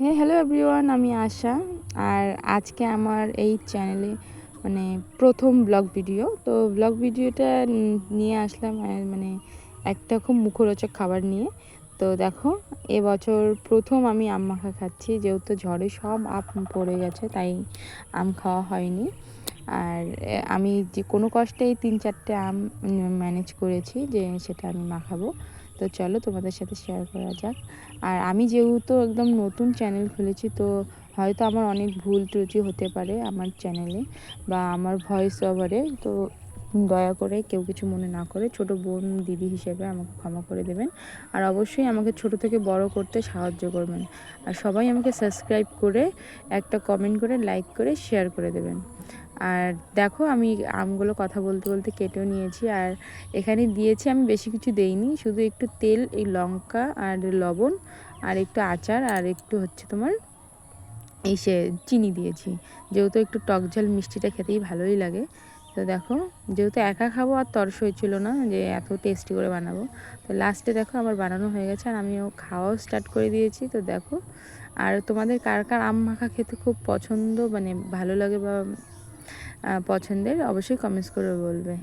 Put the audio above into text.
Hello everyone, আমি আশা। আর আজকে আমার এই চ্যানেলে মানে প্রথম ব্লগ ভিডিও। তো ব্লগ ভিডিওটা নিয়ে আসলাম মানে একটা খুব মুখরোচক খাবার নিয়ে। তো দেখো, এবছর প্রথম আমি আম মাখা খাচ্ছি, যেহেতু ঝড়ে সব আম পড়ে গেছে, তাই আম খাওয়া হয়নি। আর আমি যে কোনো কষ্টেই 3-4টে আম ম্যানেজ করেছি যে সেটা আমি মাখাবো। তো চলো তোমাদের সাথে শেয়ার করা যাক। আর আমি যেহেতু একদম নতুন চ্যানেল খুলেছি, তো হয়তো আমার অনেক ভুল ত্রুটি হতে পারে আমার চ্যানেলে বা আমার ভয়েস ওভারে। তো দয়া করে কেউ কিছু মনে না করে ছোট বোন দিদি হিসেবে আমাকে ক্ষমা করে দেবেন। আর অবশ্যই আমাকে ছোট থেকে বড় করতে সাহায্য করবেন। আর সবাই আমাকে সাবস্ক্রাইব করে, একটা কমেন্ট করে, লাইক করে, শেয়ার করে দেবেন। আর দেখো, আমি আমগুলো কথা বলতে বলতে কেটেও নিয়েছি। আর এখানে দিয়েছি, আমি বেশি কিছু দেইনি, শুধু একটু তেল, এই লঙ্কা আর লবণ আর একটু আচার আর একটু হচ্ছে তোমার এই চিনি দিয়েছি, যেহেতু একটু টক ঝাল মিষ্টিটা খেতেই ভালোই লাগে। তো দেখো, যেহেতু একা খাবো আর তরস হয়েছিল না যে এত টেস্টি করে বানাবো, তো লাস্টে দেখো আমার বানানো হয়ে গেছে আর আমিও খাওয়াও স্টার্ট করে দিয়েছি। তো দেখো, আর তোমাদের কার কার আম মাখা খেতে খুব পছন্দ, মানে ভালো লাগে বা পছন্দের, অবশ্যই কমেন্টস করে বলবে।